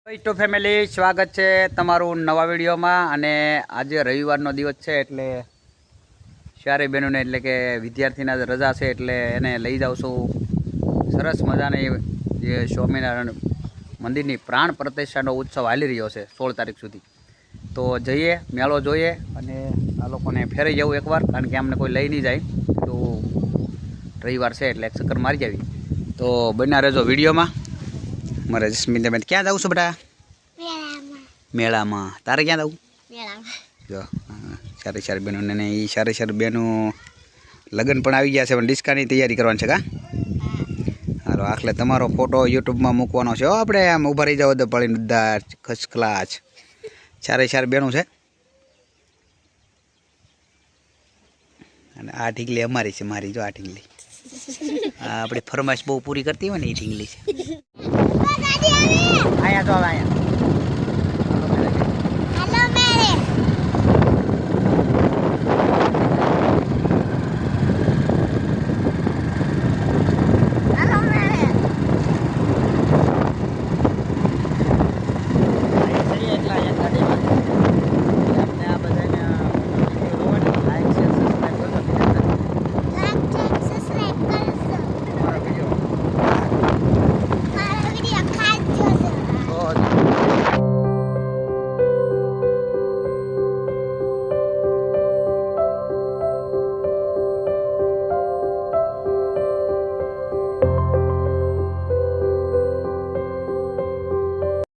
Two family સ્વાગત છે તમારું નવા વિડીયોમાં। અને આજે રવિવારનો દિવસ છે એટલે ચારે બહેનોને એટલે કે વિદ્યાર્થીના રજા છે એટલે એને લઈ જાઉં છું સરસ મજાની જે સ્વામિનારાયણ મંદિરની પ્રાણ પ્રતિષ્ઠાનો ઉત્સવ હાલી રહ્યો છે 16 તારીખ સુધી। તો જઈએ, મેળો જોઈએ અને આ લોકોને ફેરી જવું એકવાર, કારણ કે અમને કોઈ લઈ નહીં જાય તો રવિવાર છે એટલે એક ચક્કર મારી જાવી। તો બન્યા રહેજો વિડીયોમાં। મારે જસ્મીનબેન ક્યાં જાઉં છું બેટા? મેળામાં। તારે ક્યાં જાવું? જો ચારે બહેનોને ને એ ચારે બહેનો લગ્ન પણ આવી ગયા છે, પણ ડિસ્કાની તૈયારી કરવાની છે કા? હાલો આખલે તમારો ફોટો યુટ્યુબમાં મૂકવાનો છે હો આપણે। આમ ઊભા રહી જાવ તો પડીને ઉદ્ધાર ખસ ક્લાચ ચારે બહેનો છે। અને આ ઢીંગલી અમારી છે, મારી જો આ ઢીંગલી આપણી ફરમાઈશ બહુ પૂરી કરતી હોય ને એ ઢીંગલી છે। અહીંયા તો અહીંયા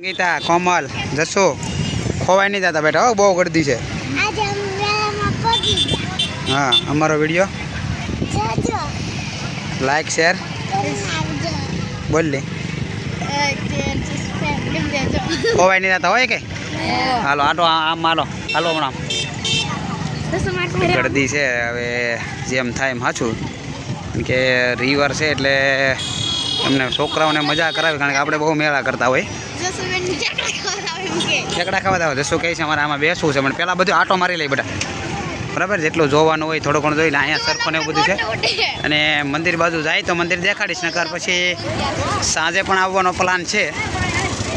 गीता कोमल जसो खोवाई नहीं जाता बेटा, बहु गर्दी है। हाँ अमरो वीडियो लाइक शेर बोल ले। खोवाई नहीं जाता हो के हालो आटो आम मालो हालो हमें गर्दी है। हवे जेम थाय एम साचुं के रिवर से एटले एमने छोकराओने मजा करावी, कारण के आपणे बहु मेळा करता होय। चेकड़ा खावा जाओ जसो कही अमारे आम बेसवू है, पहला बधु आटो मारी लै बेटा, बराबर जेटलू जोवानुं होय थोड़ो घणो जोई ले। अहींया सरखो ने बधुं छे अने मंदिर बाजू जाय तो मंदिर देखाडीश, नकर पछी सांजे पण आववानो प्लान छे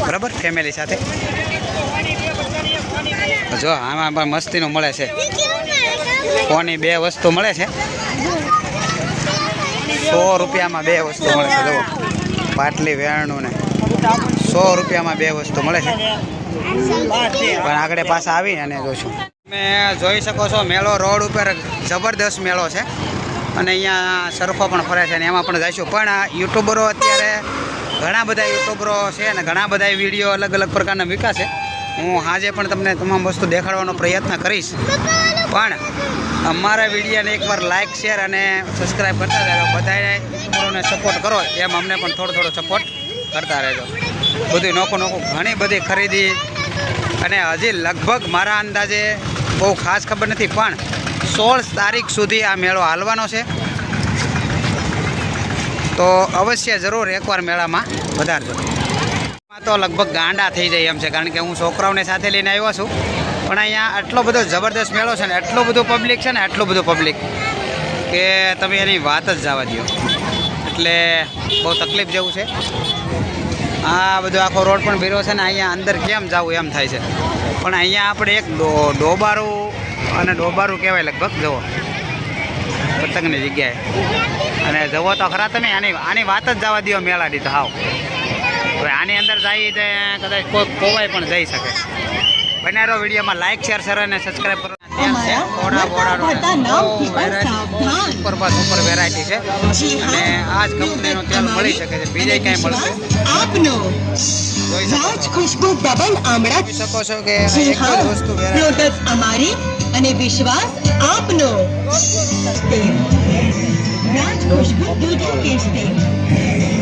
बराबर फेमिली साथे। जो आमां पण मस्तीनुं मळे छे, कोनी बे वस्तु मळे छे 100 रुपया में 2 वस्तु मळे छे। जो पाटली वेणुं ने 100 रुपया में 2 वस्तु मळे छे। पण आगळे पासा आवी अने जोशुं તમે જોઈ શકો છો મેળો રોડ ઉપર જબરદસ્ત મેળો છે અને અહીંયા સરખો પણ ફરે છે અને એમાં પણ જઈશું। પણ યુટ્યુબરો અત્યારે ઘણા બધા યુટ્યુબરો છે અને ઘણા બધા વિડીયો અલગ અલગ પ્રકારના મૂક્યા છે। હું આજે પણ તમને તમામ વસ્તુ દેખાડવાનો પ્રયત્ન કરીશ, પણ અમારા વિડીયોને એકવાર લાઇક શેર અને સબસ્ક્રાઈબ કરતા રહેજો। બધાને યુટ્યુબરોને સપોર્ટ કરો એમ અમને પણ થોડો સપોર્ટ કરતા રહેજો। બધું નોખું ઘણી બધી ખરીદી અને હજી લગભગ મારા અંદાજે બહુ ખાસ ખબર નથી, પણ 16 તારીખ સુધી આ મેળો હાલવાનો છે। તો અવશ્ય જરૂર એકવાર મેળામાં વધારજો। તો લગભગ ગાંડા થઈ જાય એમ છે, કારણ કે હું છોકરાઓને સાથે લઈને આવ્યો છું, પણ અહીંયા આટલો બધો જબરદસ્ત મેળો છે ને એટલું બધું પબ્લિક છે ને એટલું બધું પબ્લિક કે તમે એની વાત જ જવા દો, એટલે બહુ તકલીફ જેવું છે। આ બધો આખો રોડ પણ ભીરો છે ને અહીંયા અંદર કેમ જવું એમ થાય છે। પણ અહીંયા આપણે એક ડોબારું અને ડોબારું કહેવાય લગભગ, જુઓ પતંગની જગ્યાએ, અને જુઓ તો ખરા તમે આની વાત જ જવા દો મેળાની તો હાવ। હવે આની અંદર જઈ કદાચ કોઈ કોવાય પણ જઈ શકે। બનારો વિડીયોમાં લાઇક શેર અને સબસ્ક્રાઈબ કરો। સુપર વેરાયટી છે અને આ જ કંપનીનો તેલ મળી શકે છે, બીજે ક્યાંય મળશે खुशबू डबल आमड़ा શકો છો કે એક જ વસ્તુ प्रोडक्ट અમારી અને વિશ્વાસ આપનો રાજ ખુશ્બુ દૂધ કેશ તેલ।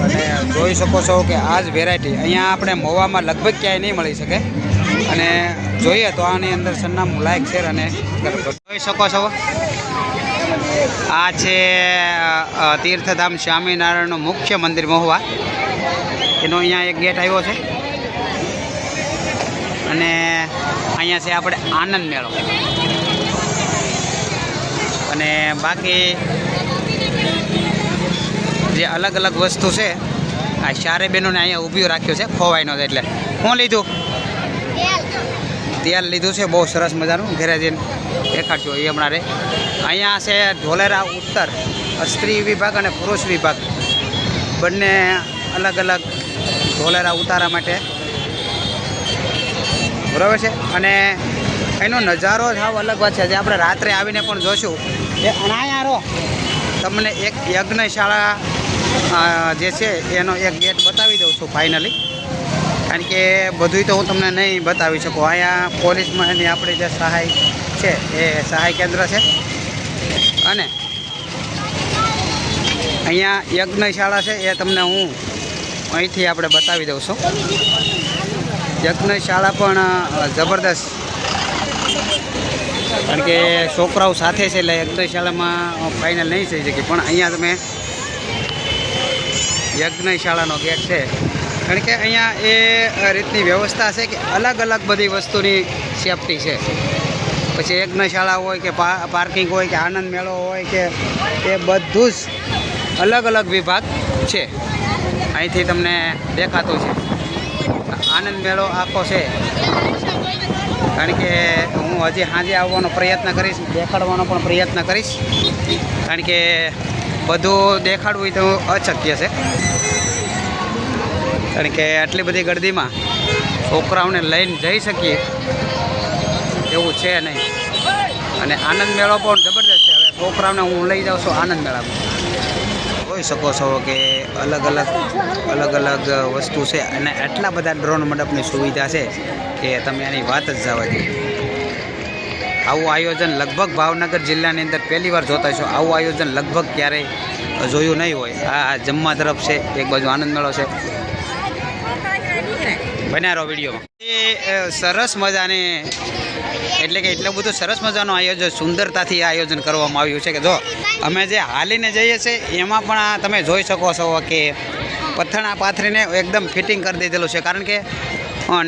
અને જોઈ શકો છો કે આ જ વેરાયટી અહીંયા આપણે મોવામાં લગભગ ક્યાંય નહીં મળી શકે। અને જોઈએ તો આની અંદર સરનામું લાઇક શેર અને જોઈ શકો છો આ છે તીર્થધામ સ્વામિનારાયણનું મુખ્ય મંદિર મહુવા, એનો અહીંયા એક ગેટ આવ્યો છે। અને અહીંયા છે આપણે આનંદ મેળો, અને બાકી જે અલગ અલગ વસ્તુ છે આ ચારે બહેનોને અહીંયા ઊભી રાખ્યો છે ખોવાઈનો, એટલે શું લીધું? તેલ લીધું છે બહુ સરસ મજાનું. ઘરે જઈને દેખાડજો એ હમણાં રે. અહીંયા છે ઢોલેરા ઉત્તર સ્ત્રી વિભાગ અને પુરુષ વિભાગ બંને અલગ અલગ ઢોલેરા ઉતારા માટે બરાબર છે. અને એનો નજારો સાવ અલગ વાત છે જે આપણે રાત્રે આવીને પણ જોશું. એ અહીંયા રહો તમને એક યજ્ઞશાળા જે છે એનો એક ગેટ બતાવી દઉં છું ફાઇનલી, કારણ કે બધું તો હું તમને નહીં બતાવી શકું. અહીંયા પોલીસમાંની આપણી જે સહાય છે એ સહાય કેન્દ્ર છે. અને અહીંયા યજ્ઞશાળા છે એ તમને હું અહીંથી આપણે બતાવી દઉં છું. યજ્ઞશાળા પણ જબરદસ્ત, કારણ કે છોકરાઓ સાથે છે એટલે યજ્ઞશાળામાં ફાઇનલ નહીં થઈ શકે. પણ અહીંયા તમે યજ્ઞશાળાનો ગેટ છે, કારણ કે અહીંયા એ રીતની વ્યવસ્થા છે કે અલગ અલગ બધી વસ્તુની સેફટી છે. પછી યજ્ઞશાળા હોય કે પાર્કિંગ હોય કે આનંદ મેળો હોય કે એ બધું જ અલગ અલગ વિભાગ છે. અહીંથી તમને દેખાતું છે આનંદ મેળો આખો છે, કારણ કે હું હજી સાંજે આવવાનો પ્રયત્ન કરીશ, દેખાડવાનો પણ પ્રયત્ન કરીશ, કારણ કે બધું દેખાડવું તો અશક્ય છે, કારણ કે આટલી બધી ગર્દીમાં છોકરાઓને લઈને જઈ શકીએ એવું છે નહીં. અને આનંદ મેળો પણ જબરદસ્ત છે. હવે છોકરાઓને હું લઈ જાઉં છું આનંદ મેળામાં. જોઈ શકો છો કે અલગ અલગ વસ્તુ છે. અને આટલા બધા ડ્રોન મંડપની સુવિધા છે કે તમે એની વાત જ જવા દો. આવું આયોજન લગભગ ભાવનગર જિલ્લાની અંદર પહેલી વાર જોતા છો. આવું આયોજન લગભગ ક્યારેય જોયું નહીં હોય. આ જમવા તરફ છે, એક બાજુ આનંદ મેળો છે. બનારો વિડીયોમાં એ સરસ મજાની, એટલે કે એટલું બધું સરસ મજાનું આયોજન, સુંદરતાથી આયોજન કરવામાં આવ્યું છે કે જો અમે જે હાલીને જઈએ છીએ એમાં પણ તમે જોઈ શકો છો કે પથ્થરના પાથરીને એકદમ ફિટિંગ કરી દીધેલું છે, કારણ કે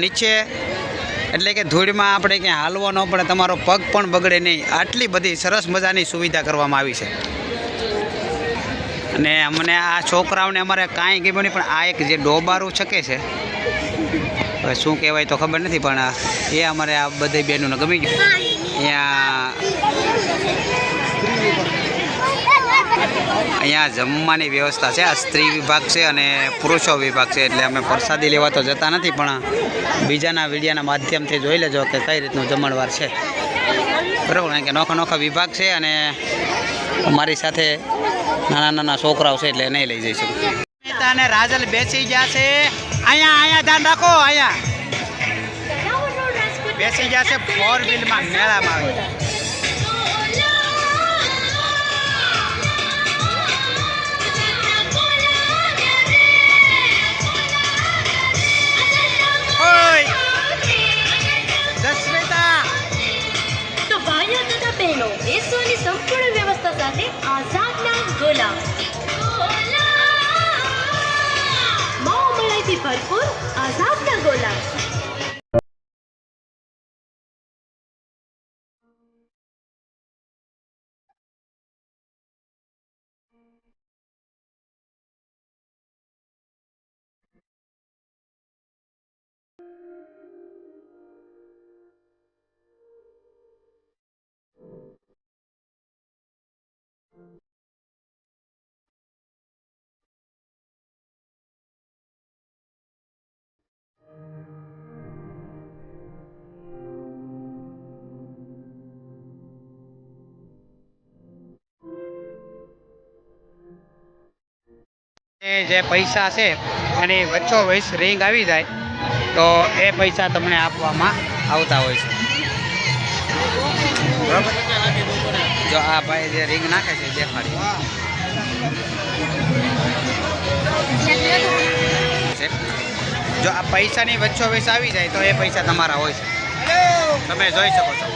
નીચે એટલે કે ધૂળમાં આપણે ક્યાં હાલવો ન પડે, તમારો પગ પણ બગડે નહીં. આટલી બધી સરસ મજાની સુવિધા કરવામાં આવી છે. અને અમને આ છોકરાઓને અમારે કાંઈ ગમ્યું નહીં, પણ આ એક જે ડોબારું શકે છે, હવે શું કહેવાય તો ખબર નથી, પણ એ અમારે આ બધી બહેનોને ગમી ગયું. અહીંયા જમવાની વ્યવસ્થા છે. આ સ્ત્રી વિભાગ છે અને પુરુષો વિભાગ છે, એટલે અમે પ્રસાદી લેવા તો જતા નથી, પણ બીજાના વિડીયાના માધ્યમથી જોઈ લેજો કે કઈ રીતનું જમણવાર છે. બરાબર, કારણ કે નોખા વિભાગ છે અને અમારી સાથે નાના છોકરાઓ છે એટલે નહીં લઈ જઈશું. અને રાજલ બેસી ગયા છે અહીંયા ધ્યાન રાખો, અહીંયા બેસી ગયા છે 4 વ્હીલમાં મેળામાં આવી. બેસવાની સંપૂર્ણ વ્યવસ્થા સાથે આઝાદના ગોલા માવો મલાઈથી ભરપૂર આઝાદના ગોલા. જે પૈસા છે એની વચ્ચોવચ રિંગ આવી જાય તો એ પૈસા તમને આપવામાં આવતા હોય છે. બરાબર, જો આ ભાઈ જે રિંગ નાખે છે દેખાડી, જો આ પૈસાની વચ્ચોવચ આવી જાય તો એ પૈસા તમારા હોય છે. તમે જોઈ શકો છો.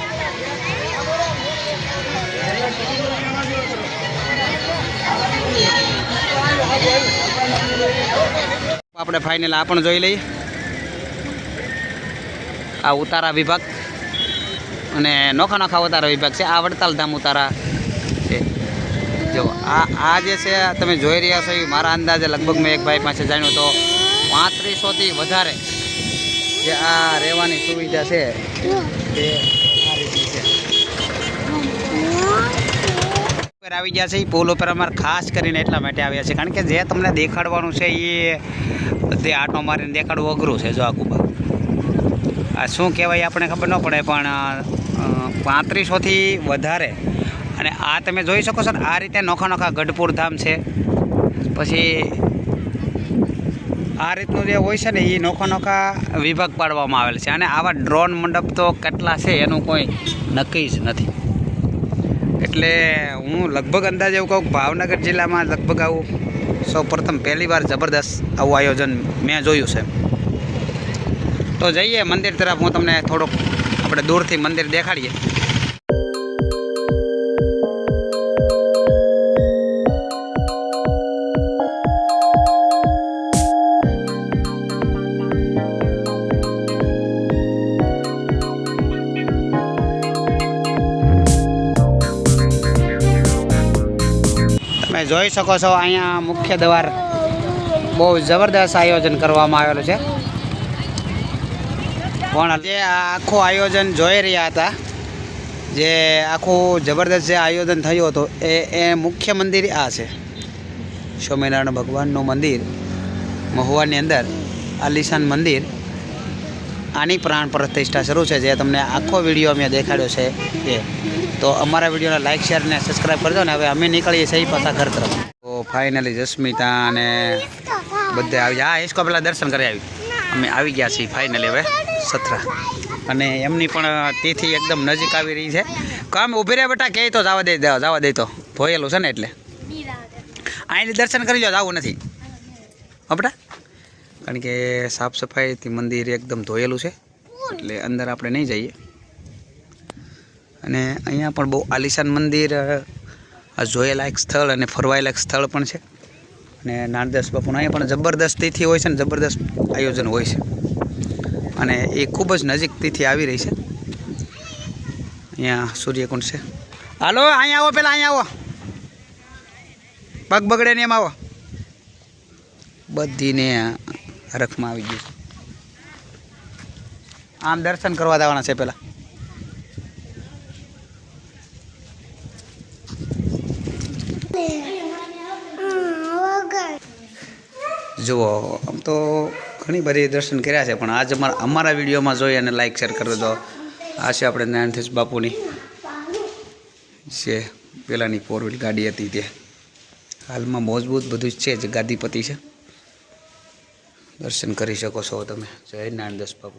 આપણે ફાઇનલ આ પણ જોઈ લઈએ. આ ઉતારા વિભાગ અને નોખા ઉતારા વિભાગ છે. આ વડતાલ ધામ ઉતારા છે. જો આ જે છે તમે જોઈ રહ્યા છો, મારા અંદાજે લગભગ મેં એક ભાઈ પાસે જાણ્યું તો 3500થી વધારે જે આ રહેવાની સુવિધા છે તે આ રીતની છે. ઉપર આવી ગયા છે એ પુલ ઉપર અમારે ખાસ કરીને એટલા માટે આવ્યા છે કારણ કે જે તમને દેખાડવાનું છે એ બધે આટો મારીને દેખાડવું અઘરું છે. જો આખું આ શું કહેવાય આપણે ખબર ન પડે પણ 3500થી વધારે. અને આ તમે જોઈ શકો છો ને આ રીતે નોખા નોખા ગઢપુર ધામ છે. પછી આ રીતનું જે હોય છે ને એ નોખા નોખા વિભાગ પાડવામાં આવેલ છે. અને આવા ડ્રોન મંડપ તો કેટલા છે એનું કોઈ નક્કી જ નથી. એટલે હું લગભગ અંદાજે એવું કહું ભાવનગર જિલ્લામાં લગભગ આવું સૌ પ્રથમ પહેલી વાર જબરદસ્ત આવું આયોજન મેં જોયું છે. તો જઈએ મંદિર તરફ. હું તમને થોડુંક આપણે દૂરથી મંદિર દેખાડીએ. તમે જોઈ શકો છો અહીંયા મુખ્ય દ્વાર બહુ જબરદસ્ત આયોજન કરવામાં આવેલું છે. પણ જે આખું આયોજન જોઈ રહ્યા હતા, જે આખું જબરદસ્ત જે આયોજન થયું હતું એ મુખ્ય મંદિર આ છે. સ્વામિનારાયણ ભગવાનનું મંદિર મહુવાની અંદર આલિશાન મંદિર. આની પ્રાણ પ્રતિષ્ઠા શરૂ છે જે તમને આખો વિડીયો મેં દેખાડ્યો છે એ. તો અમારા વિડીયોને લાઇક શેર અને સબસ્ક્રાઈબ કરજો ને. હવે અમે નીકળીએ છીએ પાછા ઘર તરફ. તો ફાઇનલી જસ્મિતા અને બધે આવી ગયા. હા, હિસકો પહેલાં દર્શન કરી આવી. અમે આવી ગયા છીએ ફાઇનલી હવે સથરા. અને એમની પણ તિથિ એકદમ નજીક આવી રહી છે. કામ ઊભી રહે બેટા, કહે તો જવા દે તો ભોયેલું છે ને એટલે અહીંથી દર્શન કરી લો. જવું નથી હો બેટા, કારણ કે સાફ સફાઈથી મંદિર એકદમ ધોયેલું છે એટલે અંદર આપણે નહીં જઈએ. અને અહીંયા પણ બહુ આલિશાન મંદિર, જોયેલાયક સ્થળ અને ફરવાયેલાયક સ્થળ પણ છે. અને નારદાસ બાપુનું અહીંયા પણ જબરદસ્ત તિથિ હોય છે ને જબરદસ્ત આયોજન હોય છે. અને એ ખૂબ જ નજીક તિથિ આવી રહી છે. અહીંયા સૂર્યકુંડ છે. હાલો અહીંયા આવો, પહેલાં અહીંયા આવો, પગ બગડે ને એમ આવો. બધીને હરખમાં આવી ગયું. આમ દર્શન કરવા જવાના છે પહેલાં. જુઓ, આમ તો ઘણી બધી દર્શન કર્યા છે પણ આજ અમારા વિડીયોમાં જોઈ અને લાઈક શેર કરી દો. આ છે આપણે નારાયણધીશ બાપુની છે પહેલાંની 4 વ્હીલ ગાડી હતી તે. હાલમાં મજબૂત બધું જ છે, જે ગાદીપતિ છે. દર્શન કરી શકો છો તમે. જય નારાયણધીશ બાપુ.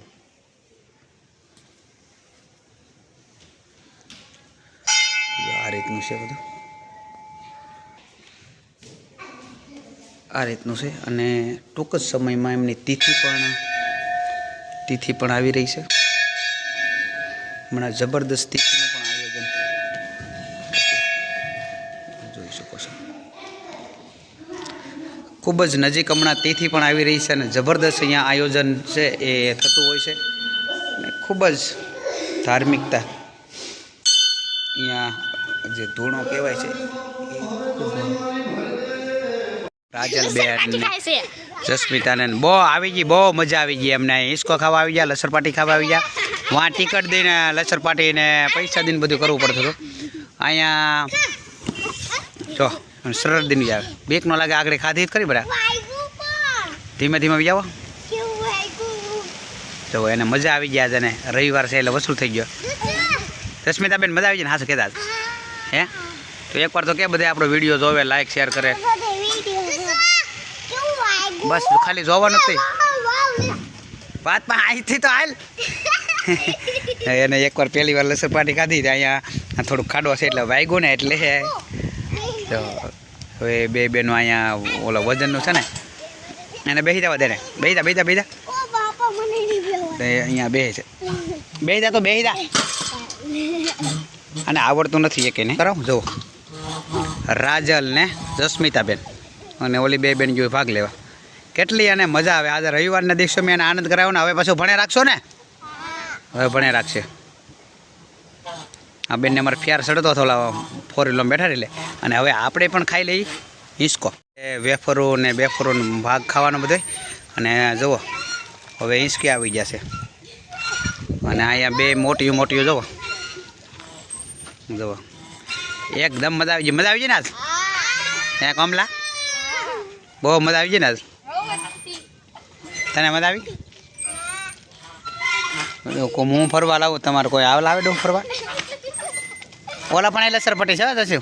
આ રીતનું છે બધું, આ રીતનું છે. અને ટૂંક જ સમયમાં એમની તિથિ પણ આવી રહી છે. હમણાં જબરદસ્ત તિથિનું પણ આયોજન જોઈ શકો છો. ખૂબ જ નજીક હમણાં તિથિ પણ આવી રહી છે અને જબરદસ્ત અહીંયા આયોજન છે એ થતું હોય છે. અને ખૂબ જ ધાર્મિકતા અહીંયા જે ધૂણો કહેવાય છે રાજલબેન જસ્મિતાને બહુ આવી ગઈ, બહુ મજા આવી ગઈ એમને. હિસકો ખાવા આવી ગયા, લસરપાટી ખાવા આવી ગયા. વાં ટિકટ દઈને લસરપાટીને પૈસા દઈને બધું કરવું પડતું હતું. અહીંયા જો સરળ દિન આવે, બીક ન લાગે. આગળ ખાધી ખરી બધા, ધીમે ધીમે આવી જાઓ. તો એને મજા આવી ગયા છે ને રવિવાર છે એટલે વસૂલ થઈ ગયો. રશ્મિતાબેન મજા આવી જાય ને? હા, શું કહેતા હે? તો એકવાર તો કે બધા આપણો વિડીયો જોવે, લાઈક શેર કરે. બસ ખાલી જોવાનું જ વાત પણ અહીંથી તો હાલ. એને એકવાર પહેલી વાર લસરપાટી ખાધી અહીંયા થોડુંક ખાડો છે એટલે વાગ્યું ને એટલે તો હવે બે બેનો અહીંયા ઓલો વજનનું છે ને એને બેસી જવા દે ને. બેસી જા અહીંયા બે છે. બેસી જા તો બેસી જા. અને આવડતું નથી એક એને કરાવું. જુઓ રાજલ ને જસ્મિતાબેન અને ઓલી બે બેન જો ભાગ લેવા. કેટલી અને મજા આવે. આજે રવિવારના દિવસે મેં એને આનંદ કરાવ્યો ને. હવે પાછું ભણે રાખશો ને? હવે ભણે રાખશે. આ બેનને અમારે ફેર ચડતો થોડા 4 વ્હીલમાં બેઠા એટલે. અને હવે આપણે પણ ખાઈ લઈએ હિસકો. વેફરો ને બેફરો ભાગ ખાવાનો બધો. અને જુઓ હવે હિંચકી આવી જશે. અને અહીંયા બે મોટી મોટીઓ જુઓ જુઓ એકદમ મજા આવી ગઈ. મજા આવી ગઈ ને આજ ત્યાં કમલા બહુ મજા આવી ગઈ ને આજ. તને મજા આવી? હું ફરવા લાવું તમારે કોઈ આવ લાવે ડું ફરવા? ઓલા પણ એટલે સરપટી છે થશે